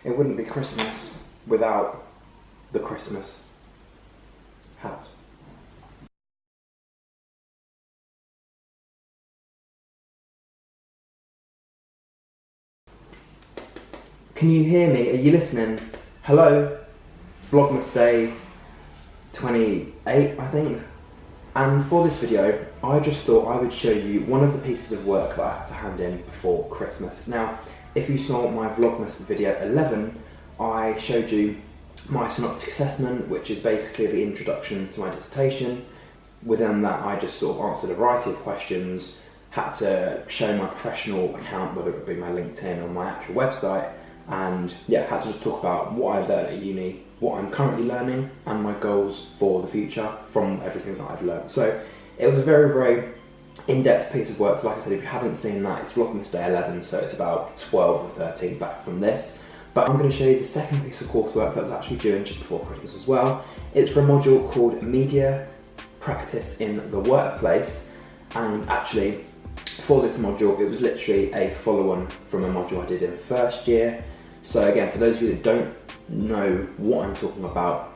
it wouldn't be Christmas without the Christmas hat. Can you hear me? Are you listening? Hello? Vlogmas Day 28, I think. And for this video, I just thought I would show you one of the pieces of work that I had to hand in before Christmas. Now, if you saw my Vlogmas video 11, I showed you my synoptic assessment, which is basically the introduction to my dissertation. Within that, I just sort of answered a variety of questions, had to show my professional account, whether it be my LinkedIn or my actual website, and yeah, had to just talk about what I've learned at uni, what I'm currently learning, and my goals for the future from everything that I've learned. So it was a very, very in-depth piece of work. So like I said, if you haven't seen that, it's Vlogmas Day 11, so it's about 12 or 13 back from this. But I'm going to show you the second piece of coursework that was actually due just before Christmas as well. It's for a module called Media Practice in the Workplace, and actually for this module, it was literally a follow-on from a module I did in first year. So again, for those of you that don't know what I'm talking about,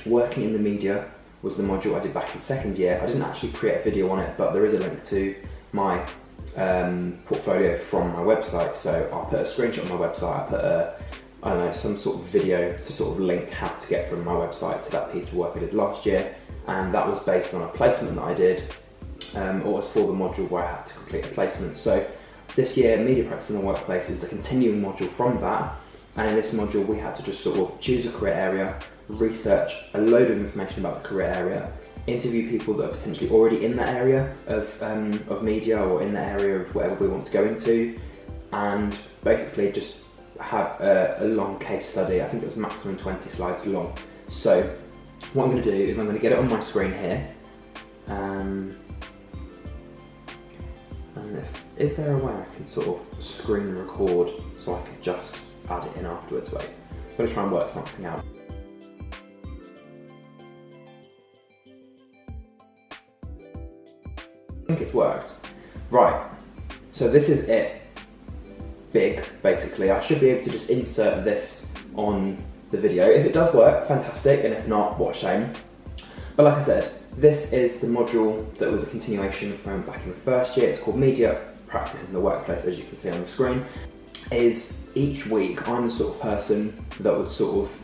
working in the media was the module I did back in second year. I didn't actually create a video on it, but there is a link to my portfolio from my website. So I'll put a screenshot on my website, I don't know, some sort of video to sort of link how to get from my website to that piece of work I did last year. And that was based on a placement that I did, or it was for the module where I had to complete a placement. So this year, Media Practice in the Workplace is the continuing module from that. And in this module, we had to just sort of choose a career area, research a load of information about the career area, interview people that are potentially already in that area of media or in the area of whatever we want to go into, and basically just have a long case study. I think it was maximum 20 slides long. So what I'm going to do is I'm going to get it on my screen here. And is there a way I can sort of screen record so I could just add it in afterwards? Wait, I'm going to try and work something out. I think it's worked. Right, so this is it. Big, basically. I should be able to just insert this on the video. If it does work, fantastic, and if not, what a shame. But like I said, this is the module that was a continuation from back in the first year. It's called Media Practice in the Workplace, as you can see on the screen. Is each week I'm the sort of person that would sort of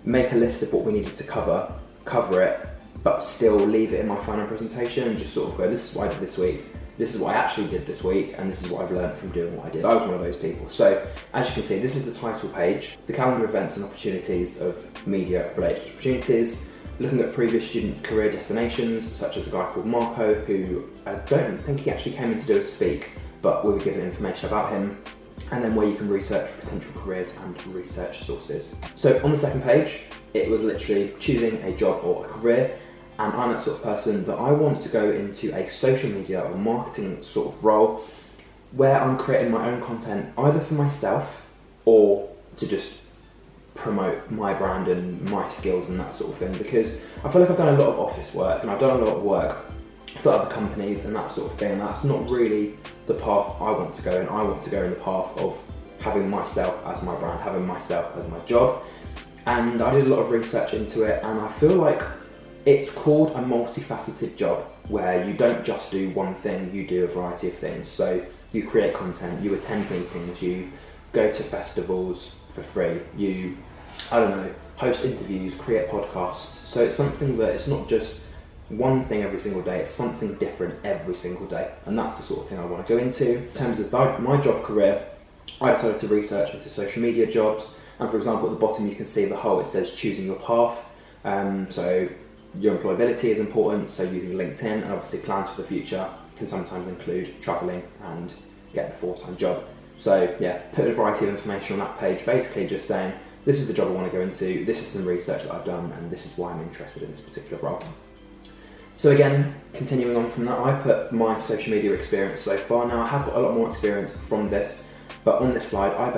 make a list of what we needed to cover it, but still leave it in my final presentation and just sort of go, this is what I did this week, this is what I actually did this week, and this is what I've learned from doing what I did. I was one of those people. So as you can see, this is the title page, the calendar events and opportunities of media related opportunities, looking at previous student career destinations, such as a guy called Marco, who I don't think he actually came in to do a speak, but we were given information about him, and then where you can research potential careers and research sources. So on the second page, it was literally choosing a job or a career, and I'm that sort of person that I want to go into a social media or marketing sort of role where I'm creating my own content, either for myself or to just promote my brand and my skills and that sort of thing, because I feel like I've done a lot of office work and I've done a lot of work for other companies and that sort of thing, and that's not really the path I want to go in. I want to go in the path of having myself as my brand, having myself as my job. And I did a lot of research into it, and I feel like it's called a multifaceted job, where you don't just do one thing, you do a variety of things. So you create content, you attend meetings, you go to festivals for free, you, I don't know, host interviews, create podcasts. So it's something that it's not just one thing every single day, it's something different every single day. And that's the sort of thing I want to go into. In terms of my job career, I decided to research into social media jobs. And for example, at the bottom you can see the whole, it says choosing your path. So your employability is important, so using LinkedIn, and obviously plans for the future can sometimes include travelling and getting a full-time job. So yeah, put a variety of information on that page, basically just saying, this is the job I want to go into, this is some research that I've done, and this is why I'm interested in this particular role. So again, continuing on from that, I put my social media experience so far. Now I have got a lot more experience from this, but on this slide, I've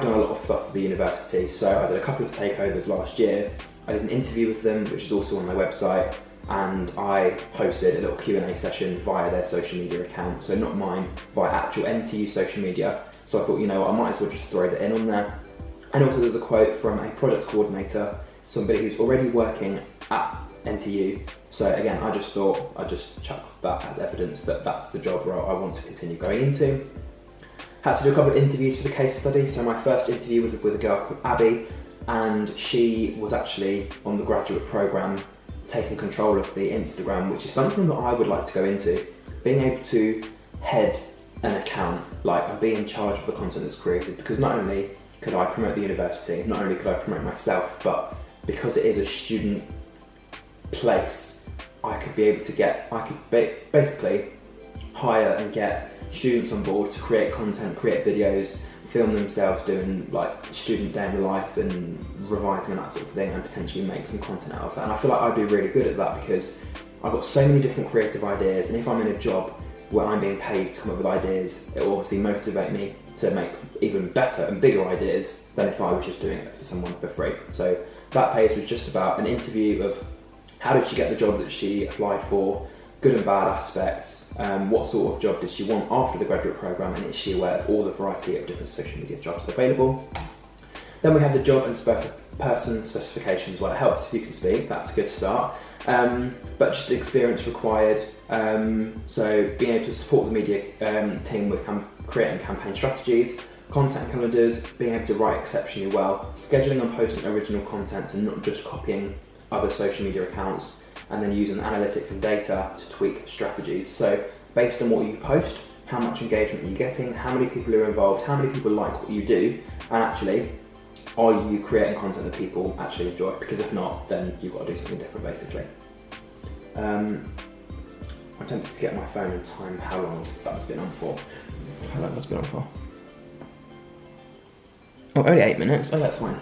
done a lot of stuff for the university. So I did a couple of takeovers last year. I did an interview with them, which is also on their website, and I hosted a little Q&A session via their social media account. So not mine, via actual NTU social media. So I thought, you know, I might as well just throw that in on there. And also there's a quote from a project coordinator, somebody who's already working at NTU. So again, I just thought I'd just chuck that as evidence that that's the job role I want to continue going into. Had to do a couple of interviews for the case study. So my first interview was with a girl called Abby, and she was actually on the graduate program taking control of the Instagram, which is something that I would like to go into. Being able to head an account, like, and be in charge of the content that's created, because not only could I promote the university, not only could I promote myself, but because it is a student place, I could be able to basically hire and get students on board to create content, create videos, film themselves doing like student day in the life and revising and that sort of thing, and potentially make some content out of that. And I feel like I'd be really good at that because I've got so many different creative ideas, and if I'm in a job where I'm being paid to come up with ideas, it will obviously motivate me to make even better and bigger ideas than if I was just doing it for someone for free. So that page was just about an interview of how did she get the job that she applied for, good and bad aspects, what sort of job did she want after the graduate programme, and is she aware of all the variety of different social media jobs available. Then we have the job and person specifications. Well, it helps if you can speak, that's a good start. But just experience required, so being able to support the media team with creating campaign strategies, content calendars, being able to write exceptionally well, scheduling and posting original content and not just copying other social media accounts, and then using analytics and data to tweak strategies. So based on what you post, how much engagement are you getting, how many people are involved, how many people like what you do, and actually, are you creating content that people actually enjoy? Because if not, then you've got to do something different basically. I'm tempted to get my phone and time how long that's been on for. How long that's been on for? Oh, only 8 minutes. Oh, that's fine.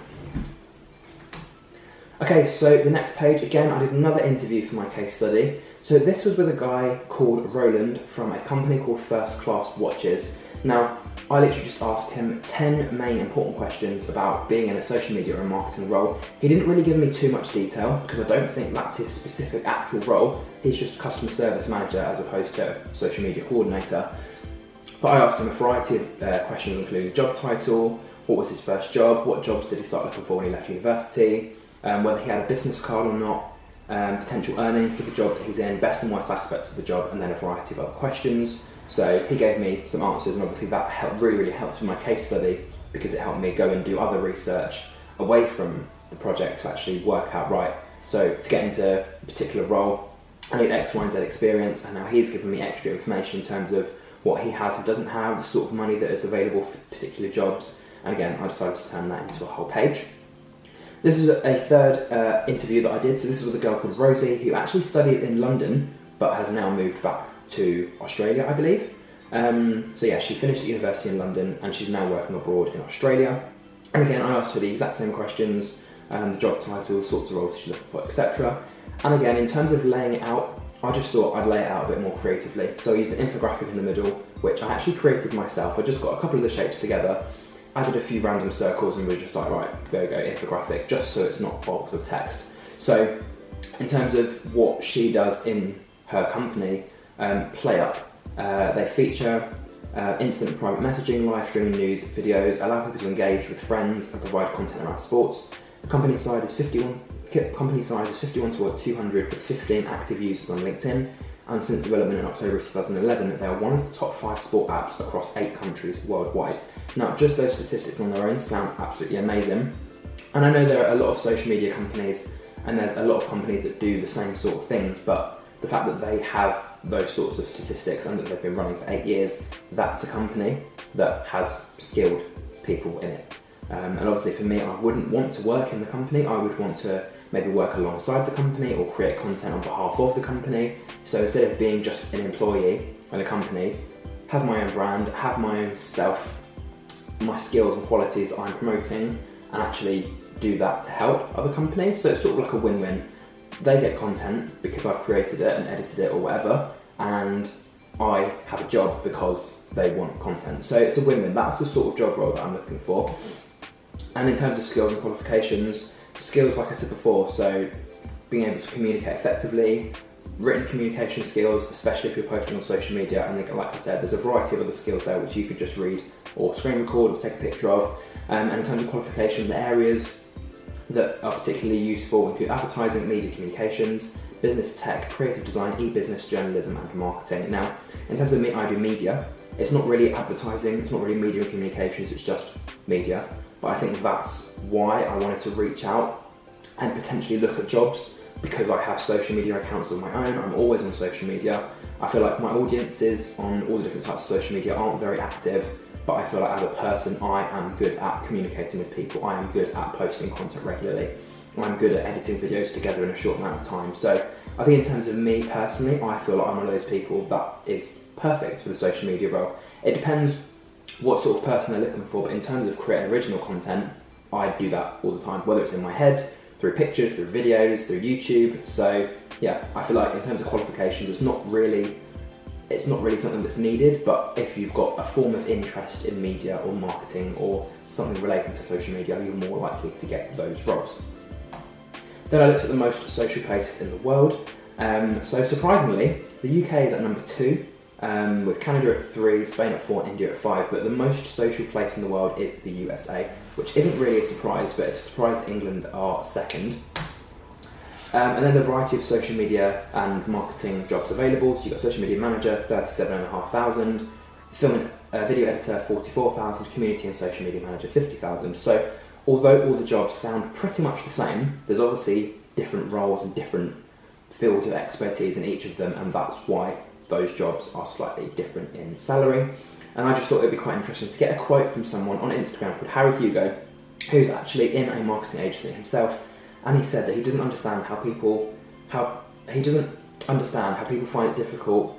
Okay, so the next page, again, I did another interview for my case study. So this was with a guy called Roland from a company called First Class Watches. Now, I literally just asked him 10 main important questions about being in a social media and marketing role. He didn't really give me too much detail because I don't think that's his specific actual role. He's just a customer service manager as opposed to a social media coordinator. But I asked him a variety of questions, including job title, what was his first job, what jobs did he start looking for when he left university, whether he had a business card or not, potential earning for the job that he's in, best and worst aspects of the job, and then a variety of other questions. So he gave me some answers, and obviously that really helped with my case study because it helped me go and do other research away from the project to actually work out, right, so to get into a particular role, I need X, Y, and Z experience, and now he's given me extra information in terms of what he has and doesn't have, the sort of money that is available for particular jobs, and again, I decided to turn that into a whole page. This is a third interview that I did. So this was with a girl called Rosie, who actually studied in London, but has now moved back to Australia, I believe. So yeah, she finished at university in London, and she's now working abroad in Australia. And again, I asked her the exact same questions, the job title, sorts of roles she's looking for, etc. And again, in terms of laying it out, I just thought I'd lay it out a bit more creatively. So I used an infographic in the middle, which I actually created myself. I just got a couple of the shapes together, added a few random circles, and was just like, right, go infographic, just so it's not bulks of text. So in terms of what she does in her company, PlayUp, they feature instant private messaging, live streaming news, videos, allow people to engage with friends and provide content around sports. The company size is 51 to 200 with 15 active users on LinkedIn, and since development in October 2011, they are one of the top 5 sport apps across 8 countries worldwide. Now, just those statistics on their own sound absolutely amazing. And I know there are a lot of social media companies, and there's a lot of companies that do the same sort of things, but the fact that they have those sorts of statistics and that they've been running for 8 years, that's a company that has skilled people in it. And obviously for me, I wouldn't want to work in the company. I would want to maybe work alongside the company or create content on behalf of the company. So instead of being just an employee in a company, have my own brand, have my own self, my skills and qualities that I'm promoting, and actually do that to help other companies. So it's sort of like a win-win. They get content because I've created it and edited it or whatever, and I have a job because they want content. So it's a win-win. That's the sort of job role that I'm looking for. And in terms of skills and qualifications, skills, like I said before, so being able to communicate effectively, written communication skills, especially if you're posting on social media, and like I said, there's a variety of other skills there which you could just read or screen record or take a picture of. And in terms of qualification, the areas that are particularly useful include advertising, media communications, business tech, creative design, e-business, journalism and marketing. Now, in terms of me, I do media. It's not really advertising, it's not really media and communications, it's just media. But I think that's why I wanted to reach out and potentially look at jobs, because I have social media accounts of my own. I'm always on social media. I feel like my audiences on all the different types of social media aren't very active, but I feel like as a person, I am good at communicating with people. I am good at posting content regularly. I'm good at editing videos together in a short amount of time. So I think in terms of me personally, I feel like I'm one of those people that is perfect for the social media role. It depends what sort of person they're looking for, but in terms of creating original content, I do that all the time, whether it's in my head, through pictures, through videos, through YouTube. So yeah, I feel like in terms of qualifications, it's not really something that's needed, but if you've got a form of interest in media or marketing or something relating to social media, you're more likely to get those roles. Then I looked at the most social places in the world. So surprisingly, the UK is at number 2, with Canada at 3, Spain at 4, and India at 5, but the most social place in the world is the USA, which isn't really a surprise, but it's a surprise that England are second. And then the variety of social media and marketing jobs available. So you've got social media manager, 37,500, film and video editor, 44,000, community and social media manager, 50,000. So although all the jobs sound pretty much the same, there's obviously different roles and different fields of expertise in each of them, and that's why those jobs are slightly different in salary. And I just thought it'd be quite interesting to get a quote from someone on Instagram called Harry Hugo, who's actually in a marketing agency himself, and he said that he doesn't understand how people find it difficult.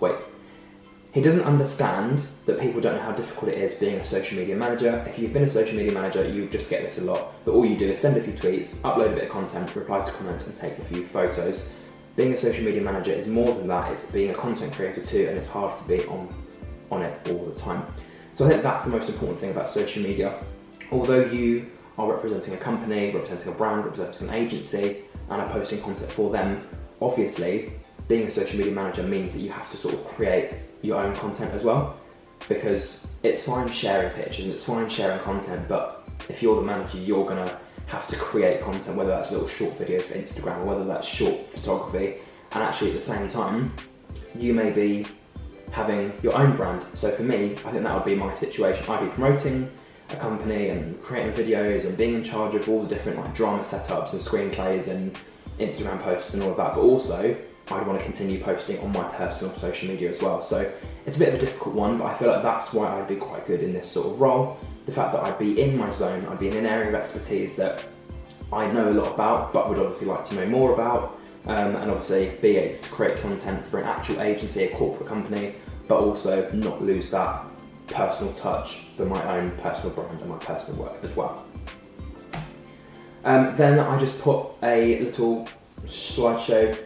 He doesn't understand that people don't know how difficult it is being a social media manager. If you've been a social media manager, you just get this a lot, but all you do is send a few tweets, upload a bit of content, reply to comments and take a few photos. Being a social media manager is more than that. It's being a content creator too, and it's hard to be on it all the time. So I think that's the most important thing about social media. Although you are representing a company, representing a brand, representing an agency, and are posting content for them, obviously being a social media manager means that you have to sort of create your own content as well, because it's fine sharing pictures and it's fine sharing content, but if you're the manager, you're gonna have to create content, whether that's little short videos for Instagram or whether that's short photography, and actually at the same time you may be having your own brand. So for me, I think that would be my situation. I'd be promoting a company and creating videos and being in charge of all the different like drama setups and screenplays and Instagram posts and all of that, but also I'd want to continue posting on my personal social media as well. So it's a bit of a difficult one, but I feel like that's why I'd be quite good in this sort of role. The fact that I'd be in my zone, I'd be in an area of expertise that I know a lot about, but would obviously like to know more about, and obviously be able to create content for an actual agency, a corporate company, but also not lose that personal touch for my own personal brand and my personal work as well. Then I just put a little slideshow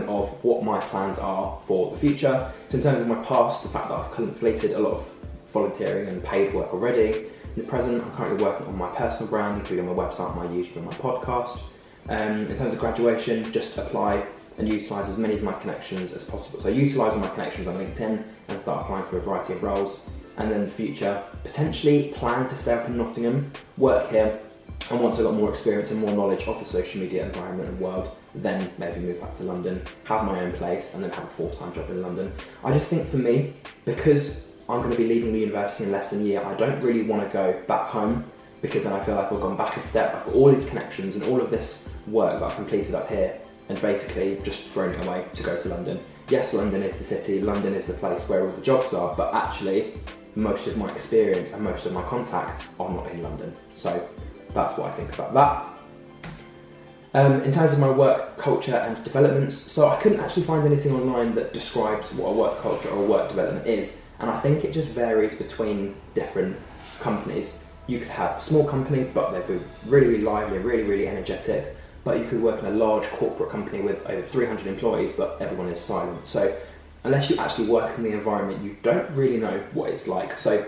of what my plans are for the future. So in terms of my past, the fact that I've completed a lot of volunteering and paid work already. In the present, I'm currently working on my personal brand, including my website, my YouTube and my podcast. In terms of graduation, just apply and utilise as many of my connections as possible. So utilise all my connections on LinkedIn and start applying for a variety of roles. And then in the future, potentially plan to stay up in Nottingham, work here, and once I've got more experience and more knowledge of the social media environment and world, then maybe move back to London, have my own place, and then have a full-time job in London. I just think for me, because I'm going to be leaving the university in less than a year, I don't really want to go back home, because then I feel like I've gone back a step. I've got all these connections and all of this work that I've completed up here, and basically just thrown it away to go to London. Yes, London is the city, London is the place where all the jobs are, but actually most of my experience and most of my contacts are not in London. So that's what I think about that. In terms of my work culture and developments, so I couldn't actually find anything online that describes what a work culture or work development is, and I think it just varies between different companies. You could have a small company, but they'd be really, really lively, really, really energetic, but you could work in a large corporate company with over 300 employees, but everyone is silent. So unless you actually work in the environment, you don't really know what it's like. So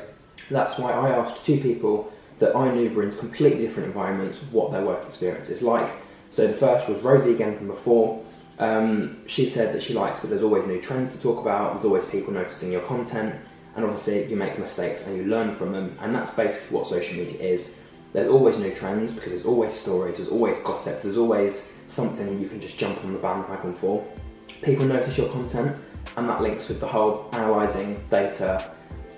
that's why I asked 2 people that I knew were in completely different environments what their work experience is like. So the first was Rosie again from before. She said that she likes that there's always new trends to talk about, there's always people noticing your content, and obviously you make mistakes and you learn from them, and that's basically what social media is. There's always new trends because there's always stories, there's always gossip, there's always something you can just jump on the bandwagon for. People notice your content, and that links with the whole analysing data,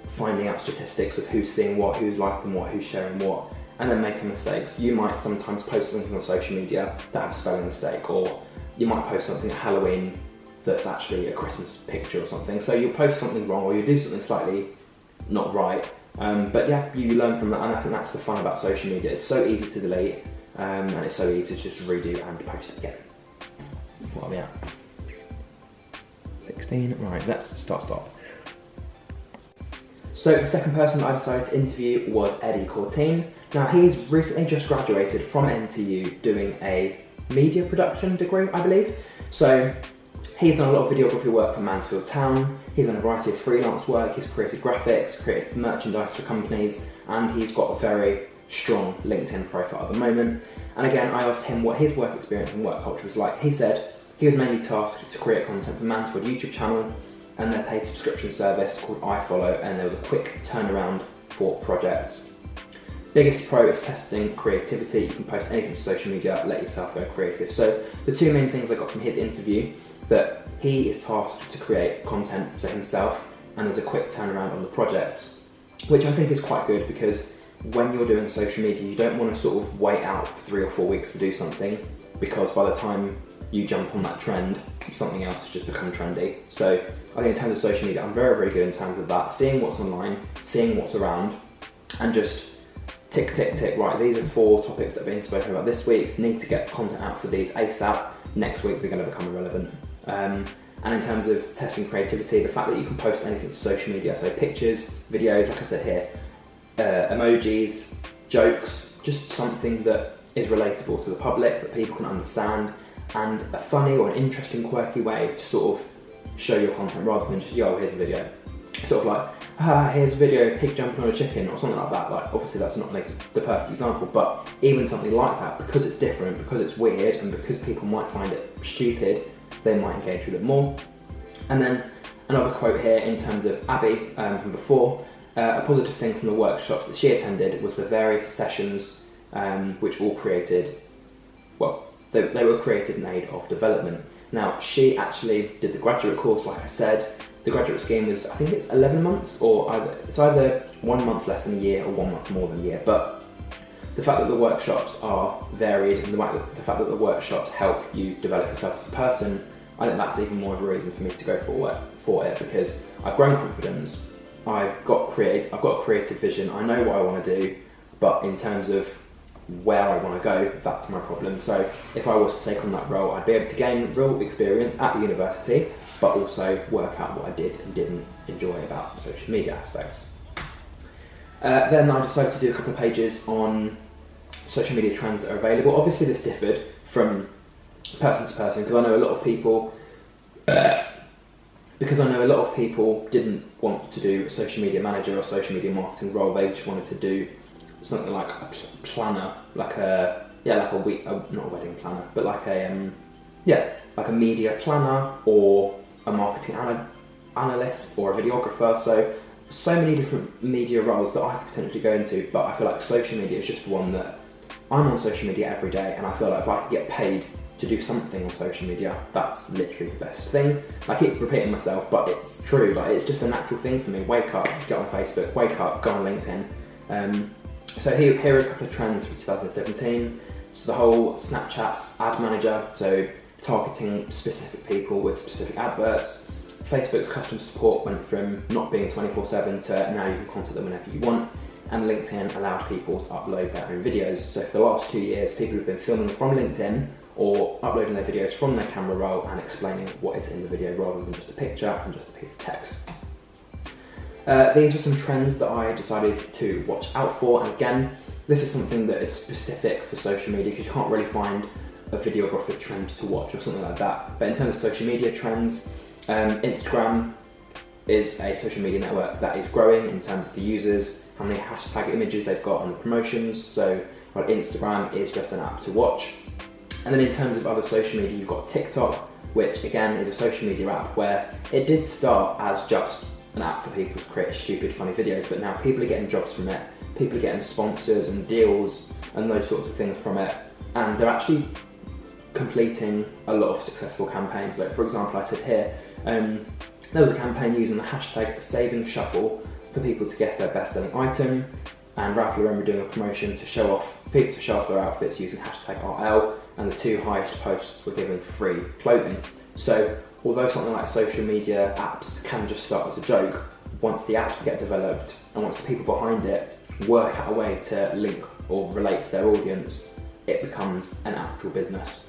finding out statistics of who's seeing what, who's liking what, who's sharing what, and then making mistakes. You might sometimes post something on social media that have a spelling mistake, or you might post something at Halloween that's actually a Christmas picture or something. So you'll post something wrong, or you do something slightly not right. But yeah, you learn from that, and I think that's the fun about social media. It's so easy to delete, and it's so easy to just redo and post it again. What are we at? 16, right, let's stop. So the second person I decided to interview was Eddie Courtine. Now he's recently just graduated from NTU doing a media production degree, I believe. So he's done a lot of videography work for Mansfield Town, he's done a variety of freelance work, he's created graphics, created merchandise for companies, and he's got a very strong LinkedIn profile at the moment. And again, I asked him what his work experience and work culture was like. He said he was mainly tasked to create content for Mansfield YouTube channel and their paid subscription service called iFollow, and there was a quick turnaround for projects. Biggest pro is testing creativity. You can post anything to social media, let yourself go creative. So the two main things I got from his interview, that he is tasked to create content for himself, and there's a quick turnaround on the project, which I think is quite good, because when you're doing social media, you don't want to sort of wait out for 3 or 4 weeks to do something, because by the time you jump on that trend, something else has just become trendy. So I think in terms of social media, I'm very, very good in terms of that, seeing what's online, seeing what's around, and just tick, tick, tick, right, these are 4 topics that have been spoken about this week, need to get content out for these ASAP, next week they're going to become irrelevant. And in terms of testing creativity, the fact that you can post anything to social media, so pictures, videos, like I said here, emojis, jokes, just something that is relatable to the public, that people can understand, and a funny or an interesting, quirky way to sort of show your content rather than just, yo, here's a video. Sort of like, here's a video of a pig jumping on a chicken or something like that. Like, obviously that's not the perfect example, but even something like that, because it's different, because it's weird, and because people might find it stupid, they might engage with it more. And then another quote here in terms of Abby from before, a positive thing from the workshops that she attended was the various sessions which all created, well, they were created in aid of development. Now, she actually did the graduate course, like I said. The graduate scheme is, I think it's 11 months, or it's either 1 month less than a year or 1 month more than a year. But the fact that the workshops are varied, and the fact that the workshops help you develop yourself as a person, I think that's even more of a reason for me to go for it, because I've grown confidence, I've got a creative vision, I know what I want to do, but in terms of where I want to go, that's my problem. So if I was to take on that role, I'd be able to gain real experience at the university, but also work out what I did and didn't enjoy about social media aspects. Then I decided to do a couple of pages on social media trends that are available. Obviously this differed from person to person, because I know a lot of people didn't want to do a social media manager or social media marketing role. They just wanted to do something like a planner, not a wedding planner, but like a media planner or a marketing analyst or a videographer. So many different media roles that I could potentially go into, but I feel like social media is just the one that I'm on social media every day, and I feel like if I could get paid to do something on social media, that's literally the best thing. I keep repeating myself, but it's true. Like, it's just a natural thing for me. Wake up, get on Facebook, wake up, go on LinkedIn. So here are a couple of trends for 2017. So the whole Snapchat's ad manager, so targeting specific people with specific adverts. Facebook's customer support went from not being 24/7 to now you can contact them whenever you want. And LinkedIn allowed people to upload their own videos. So for the last 2 years, people have been filming from LinkedIn or uploading their videos from their camera roll and explaining what is in the video rather than just a picture and just a piece of text. These were some trends that I decided to watch out for, and again, this is something that is specific for social media because you can't really find a videographer trend to watch or something like that. But in terms of social media trends, Instagram is a social media network that is growing in terms of the users, how many hashtag images they've got on the promotions. So Instagram is just an app to watch. And then in terms of other social media, you've got TikTok, which again is a social media app where it did start as just an app for people to create stupid, funny videos, but now people are getting jobs from it, people are getting sponsors and deals and those sorts of things from it, and they're actually completing a lot of successful campaigns. Like for example, I said here, there was a campaign using the hashtag #SavingShuffle for people to guess their best-selling item, and Ralph Lauren were doing a promotion to show off people to show off their outfits using hashtag RL, and the 2 highest posts were given free clothing. So although something like social media apps can just start as a joke, once the apps get developed and once the people behind it work out a way to link or relate to their audience, it becomes an actual business.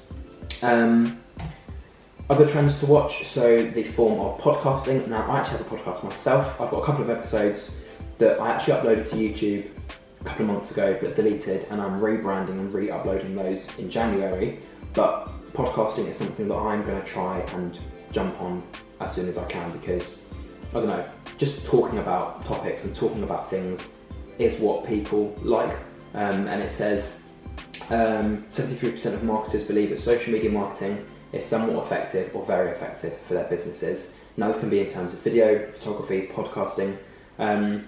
Other trends to watch, so the form of podcasting. Now, I actually have a podcast myself. I've got a couple of episodes that I actually uploaded to YouTube a couple of months ago but deleted, and I'm rebranding and re-uploading those in January. But podcasting is something that I'm going to try and jump on as soon as I can, because, I don't know, just talking about topics and talking about things is what people like. And it says 73% of marketers believe that social media marketing is somewhat effective or very effective for their businesses. Now this can be in terms of video, photography, podcasting, and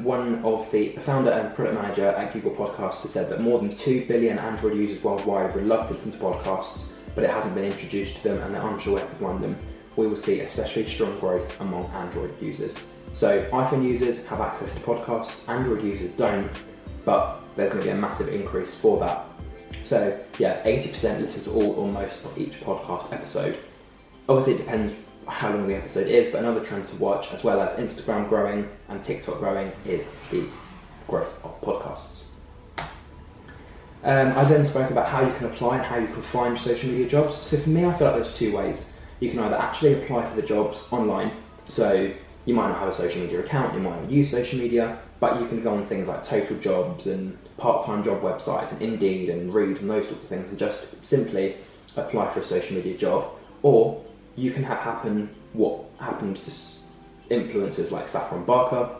one of the founder and product manager at Google Podcasts has said that more than 2 billion Android users worldwide would love to listen to podcasts, but it hasn't been introduced to them and they're unsure where to find them. We will see especially strong growth among Android users. So iPhone users have access to podcasts, Android users don't, but there's going to be a massive increase for that. So yeah, 80% listen to all or most of each podcast episode. Obviously it depends how long the episode is, but another trend to watch, as well as Instagram growing and TikTok growing, is the growth of podcasts. I then spoke about how you can apply and how you can find social media jobs. So for me, I feel like there's 2 ways. You can either actually apply for the jobs online, so you might not have a social media account, you might not use social media, but you can go on things like Total Jobs and part-time job websites and Indeed and Reed and those sorts of things and just simply apply for a social media job. Or you can have happen what happened to influencers like Saffron Barker,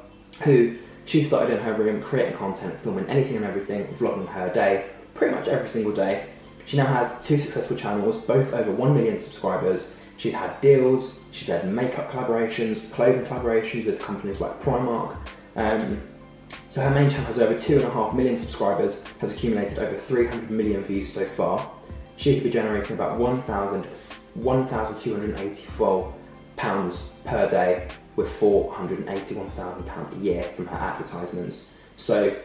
who she started in her room creating content, filming anything and everything, vlogging her day pretty much every single day. She now has 2 successful channels, both over 1 million subscribers. She's had deals, she's had makeup collaborations, clothing collaborations with companies like Primark. So her main channel has over 2.5 million subscribers, has accumulated over 300 million views so far. She could be generating about £1,284 per day with £481,000 a year from her advertisements. So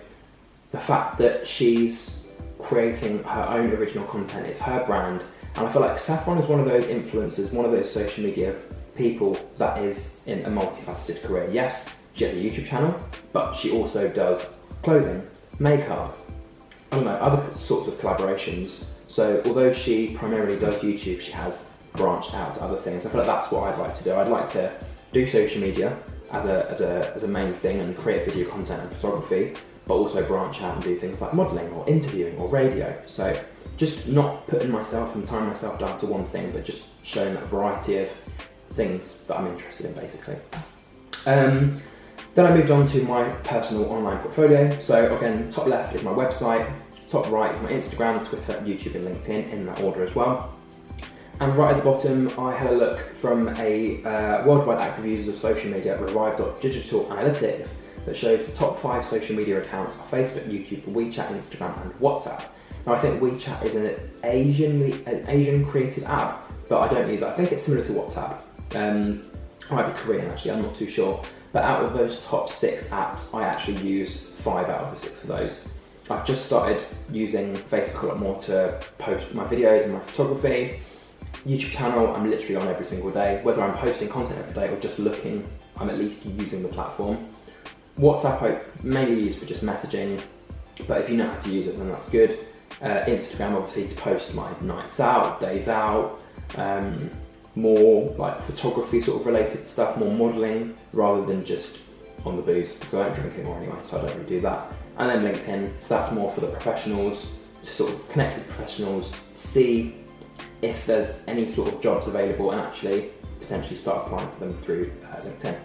the fact that she's creating her own original content, it's her brand, and I feel like Saffron is one of those influencers, one of those social media people that is in a multifaceted career. Yes, she has a YouTube channel, but she also does clothing, makeup, I don't know, other sorts of collaborations. So although she primarily does YouTube, she has branched out to other things. I feel like that's what I'd like to do. I'd like to do social media as a main thing and create video content and photography, but also branch out and do things like modelling or interviewing or radio. So just not putting myself and tying myself down to one thing, but just showing that variety of things that I'm interested in, basically. Then I moved on to my personal online portfolio. So again, top left is my website, top right is my Instagram, Twitter, YouTube and LinkedIn in that order as well. And right at the bottom, I had a look from a worldwide active users of social media, Revive.digital Analytics, that shows the top 5 social media accounts are Facebook, YouTube, WeChat, Instagram and WhatsApp. Now I think WeChat is an Asian created app, but I don't use it. I think it's similar to WhatsApp. It might be Korean actually, I'm not too sure. But out of those top 6 apps, I actually use 5 out of the 6 of those. I've just started using Facebook a lot more to post my videos and my photography. YouTube channel, I'm literally on every single day. Whether I'm posting content every day or just looking, I'm at least using the platform. WhatsApp I mainly use for just messaging, but if you know how to use it, then that's good. Instagram, obviously, to post my nights out, days out, more like photography sort of related stuff, more modelling, rather than just on the booze, because I don't drink anymore anyway, so I don't really do that. And then LinkedIn, so that's more for the professionals, to sort of connect with professionals, see if there's any sort of jobs available and actually potentially start applying for them through LinkedIn.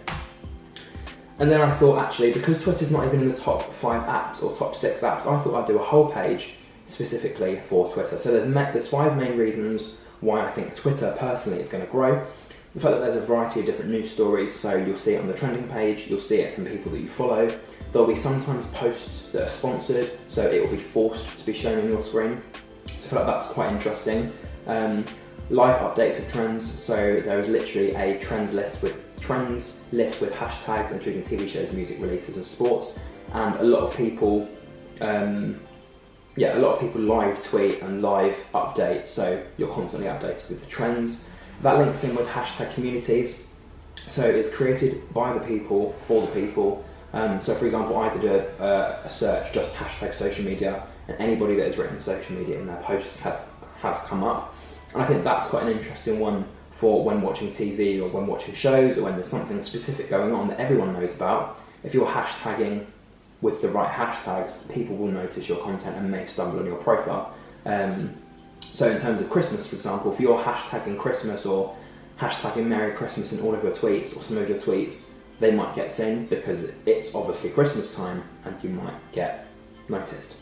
And then I thought, actually, because Twitter's not even in the top 5 apps or top 6 apps, I thought I'd do a whole page specifically for Twitter. So there's 5 main reasons why I think Twitter personally is going to grow. The fact that there's a variety of different news stories, so you'll see it on the trending page, you'll see it from people that you follow. There'll be sometimes posts that are sponsored, so it will be forced to be shown on your screen. So I feel like that's quite interesting. Live updates of trends, so there is literally a trends list with hashtags including TV shows, music releases and sports, and a lot of people live tweet and live update, so you're constantly updated with the trends. That links in with hashtag communities, so it's created by the people for the people. So for example, I did a search, just hashtag social media, and anybody that has written social media in their posts has come up. And I think that's quite an interesting one for when watching TV or when watching shows or when there's something specific going on that everyone knows about. If you're hashtagging with the right hashtags, people will notice your content and may stumble on your profile. So in terms of Christmas, for example, if you're hashtagging Christmas or hashtagging Merry Christmas in all of your tweets or some of your tweets, they might get seen because it's obviously Christmas time and you might get noticed.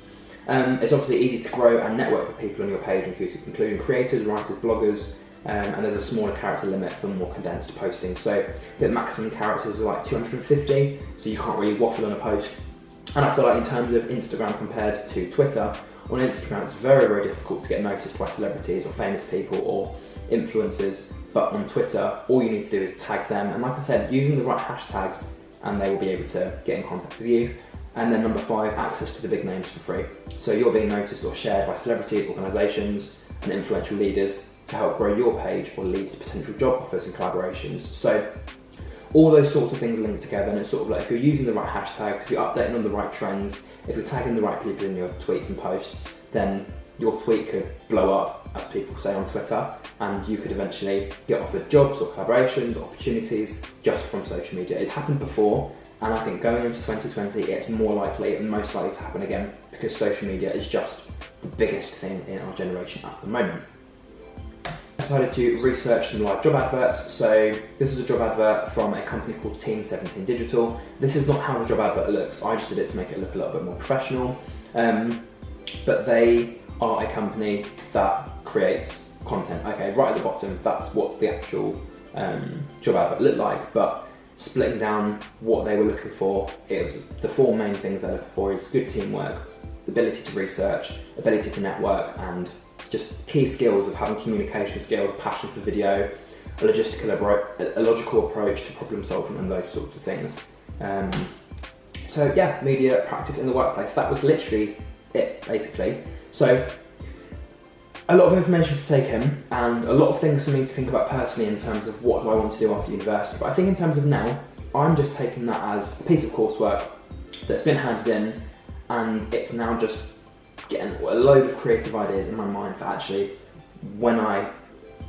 It's obviously easy to grow and network with people on your page, including creators, writers, bloggers, and there's a smaller character limit for more condensed posting. So the maximum characters are like 250, so you can't really waffle on a post. And I feel like in terms of Instagram compared to Twitter, on Instagram it's very, very difficult to get noticed by celebrities or famous people or influencers, but on Twitter all you need to do is tag them, and like I said, using the right hashtags and they will be able to get in contact with you. And then number 5, access to the big names for free. So you're being noticed or shared by celebrities, organisations and influential leaders to help grow your page or lead to potential job offers and collaborations. So all those sorts of things link together, and it's sort of like if you're using the right hashtags, if you're updating on the right trends, if you're tagging the right people in your tweets and posts, then your tweet could blow up, as people say on Twitter, and you could eventually get offered jobs or collaborations or opportunities just from social media. It's happened before, and I think going into 2020, it's more likely and most likely to happen again because social media is just the biggest thing in our generation at the moment. I decided to research some live job adverts. So this is a job advert from a company called Team 17 Digital. This is not how the job advert looks. I just did it to make it look a little bit more professional. But they are a company that creates content. Okay, right at the bottom, that's what the actual job advert looked like. But splitting down what they were looking for, it was the 4 main things they're looking for is good teamwork, ability to research, ability to network, and just key skills of having communication skills, passion for video, a logical approach to problem solving and those sorts of things. So yeah, media practice in the workplace, that was literally it basically. So a lot of information to take in and a lot of things for me to think about personally in terms of what do I want to do after university. But I think in terms of now, I'm just taking that as a piece of coursework that's been handed in, and it's now just getting a load of creative ideas in my mind for actually when I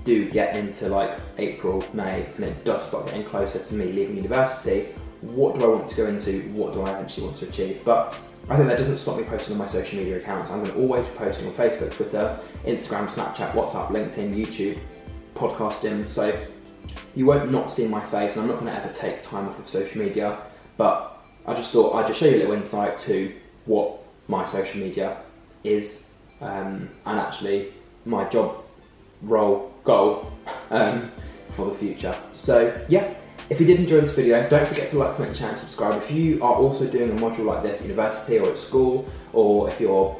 do get into like April, May, and it does start getting closer to me leaving university, what do I want to go into, what do I eventually want to achieve. But I think that doesn't stop me posting on my social media accounts. I'm going to always be posting on Facebook, Twitter, Instagram, Snapchat, WhatsApp, LinkedIn, YouTube, podcasting. So you won't not see my face, and I'm not going to ever take time off of social media. But I just thought I'd just show you a little insight to what my social media is, and actually my job role goal for the future. So yeah. If you did enjoy this video, don't forget to like, comment, share and subscribe. If you are also doing a module like this at university or at school, or if you're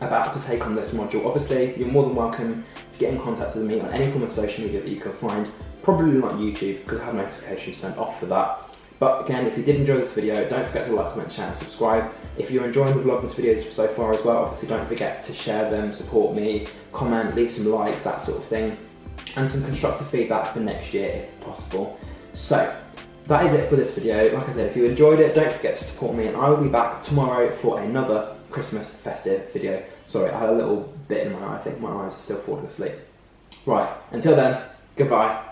about to take on this module, obviously you're more than welcome to get in contact with me on any form of social media that you can find, probably not YouTube because I have notifications turned off for that. But again, if you did enjoy this video, don't forget to like, comment, share and subscribe. If you're enjoying the Vlogmas videos so far as well, obviously don't forget to share them, support me, comment, leave some likes, that sort of thing, and some constructive feedback for next year if possible. So, that is it for this video. Like I said, if you enjoyed it, don't forget to support me, and I will be back tomorrow for another Christmas festive video. Sorry, I had a little bit in my eye. I think my eyes are still falling asleep. Right, until then, goodbye.